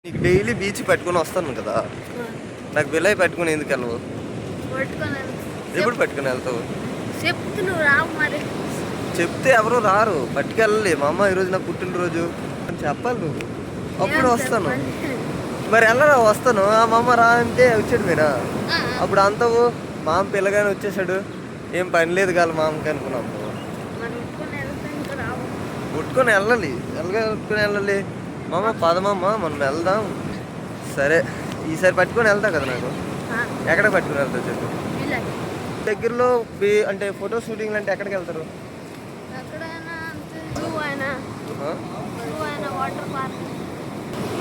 నీకు daily beach పట్టుకొని వస్తాను కదా, నాకు బిల్లై పట్టుకుని ఎందుకు వెళ్ళవు? ఎప్పుడు పట్టుకుని వెళ్తావు? చెప్తే నువ్వు రావు మరి. చెప్తే ఎవరు రారు, పట్టుకెళ్ళాలి. మా అమ్మ ఈరోజు నా పుట్టినరోజు అని చెప్పాలి నువ్వు, అప్పుడు వస్తాను. మరి వెళ్ళరా, వస్తాను. మా అమ్మ రా అంటే వచ్చాడు మీరా, అప్పుడు అంతవు మా అమ్మ పిల్లగానే వచ్చేసాడు, ఏం పని లేదు కాదు మా అమ్మకి అనుకున్నాము. పుట్టుకొని వెళ్ళాలి, పుట్టుకొని వెళ్ళాలి. మామ పదమమ్మ మనం వెళ్దాం. సరే ఈసారి పట్టుకొని వెళ్తావు కదా నాకు. ఎక్కడ పట్టుకుని వెళ్తావు చెప్పు? దగ్గరలో అంటే ఫోటో షూటింగ్ అంటే ఎక్కడికి వెళ్తారు?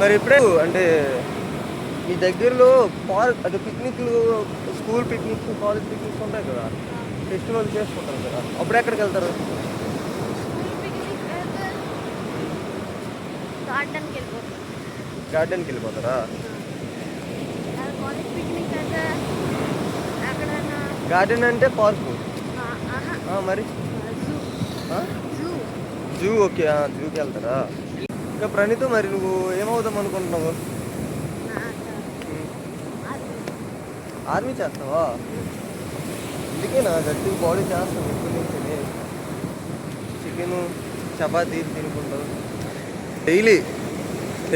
మరి ఇప్పుడే అంటే మీ దగ్గరలో పార్క్ అంటే పిక్నిక్లు, స్కూల్ పిక్నిక్స్, కాలేజ్ పిక్నిక్స్ ఉంటాయి కదా, ఫెస్టివల్ చేసుకుంటారు కదా, అప్పుడు ఎక్కడికి వెళ్తారు? గార్డెన్కి వెళ్ళిపోతారా? గార్డెన్ అంటే పార్కు మరి జూ. ఓకే, జూకి వెళ్తారా? ఇంకా ప్రణీత్, మరి నువ్వు ఏమవుదాం అనుకుంటున్నావు? ఆర్మీ చేస్తావా? అందుకేనా గట్టి బాడీ చేస్తావు ఎప్పటి నుంచి? చికెను చపాతీ తినుకుంటావు డైలీ.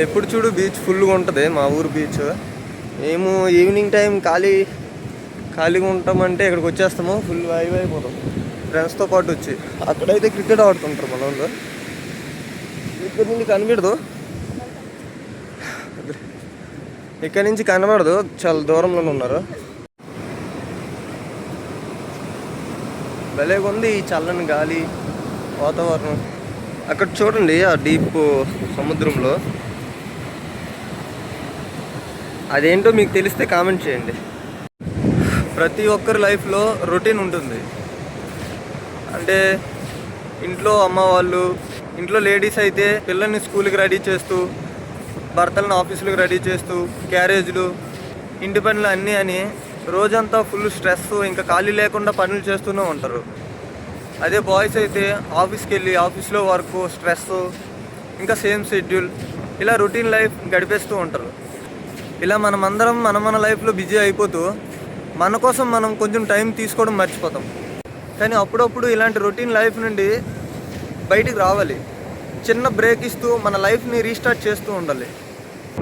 ఎప్పుడు చూడు బీచ్ ఫుల్గా ఉంటుంది మా ఊరు బీచ్. మేము ఈవినింగ్ టైం ఖాళీగా ఉంటామంటే ఇక్కడికి వచ్చేస్తాము, ఫుల్ వైవ్ అయిపోతాం ఫ్రెండ్స్తో పాటు వచ్చి. అక్కడైతే క్రికెట్ ఆడుతుంటారు మన వాళ్ళు, ఇక్కడ నుంచి కనిపించదు, ఇక్కడ నుంచి కనబడదు, చాలా దూరంలోనే ఉన్నారు. భలేగా ఉంది ఈ చల్లని గాలి, వాతావరణం. అక్కడ చూడండి ఆ డీప్ సముద్రంలో, అదేంటో మీకు తెలిస్తే కామెంట్ చేయండి. ప్రతి ఒక్కరి లైఫ్లో రొటీన్ ఉంటుంది. అంటే ఇంట్లో అమ్మ వాళ్ళు, ఇంట్లో లేడీస్ అయితే పిల్లల్ని స్కూల్కి రెడీ చేస్తూ, భర్తలను ఆఫీసులకు రెడీ చేస్తూ, క్యారేజ్లు, ఇంటి పనులు అన్నీ అని రోజంతా ఫుల్ స్ట్రెస్, ఇంకా ఖాళీ లేకుండా పనులు చేస్తూనే ఉంటారు. అదే బాయ్స్ అయితే ఆఫీస్కి వెళ్ళి ఆఫీస్లో వర్క్, స్ట్రెస్, ఇంకా సేమ్ షెడ్యూల్, ఇలా రొటీన్ లైఫ్ గడిపేస్తూ ఉంటారు. ఇలా మనమందరం మన లైఫ్లో బిజీ అయిపోతూ మన కోసం మనం కొంచెం టైం తీసుకోవడం మర్చిపోతాం. కానీ అప్పుడప్పుడు ఇలాంటి రొటీన్ లైఫ్ నుండి బయటికి రావాలి, చిన్న బ్రేక్ ఇస్తూ మన లైఫ్ని రీస్టార్ట్ చేస్తూ ఉండాలి.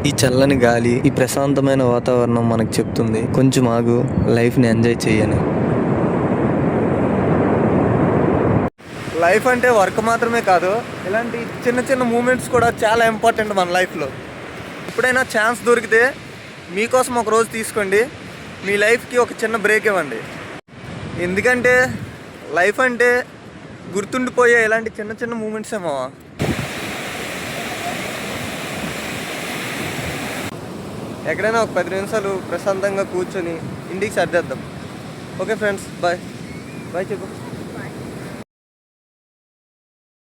ఈ చల్లని గాలి, ఈ ప్రశాంతమైన వాతావరణం మనకు చెప్తుంది కొంచెం ఆగు, లైఫ్ని ఎంజాయ్ చేయని. లైఫ్ అంటే వర్క్ మాత్రమే కాదు, ఇలాంటి చిన్న చిన్న మూమెంట్స్ కూడా చాలా ఇంపార్టెంట్ మన లైఫ్లో. ఎప్పుడైనా ఛాన్స్ దొరికితే మీకోసం ఒక రోజు తీసుకోండి, మీ లైఫ్కి ఒక చిన్న బ్రేక్ ఇవ్వండి. ఎందుకంటే లైఫ్ అంటే గుర్తుండిపోయే ఇలాంటి చిన్న చిన్న మూమెంట్స్ ఏమో. ఎక్కడైనా ఒక 10 నిమిషాలు ప్రశాంతంగా కూర్చొని ఇంటికి సర్దేద్దాం. ఓకే ఫ్రెండ్స్, బాయ్ బాయ్ చెప్పు.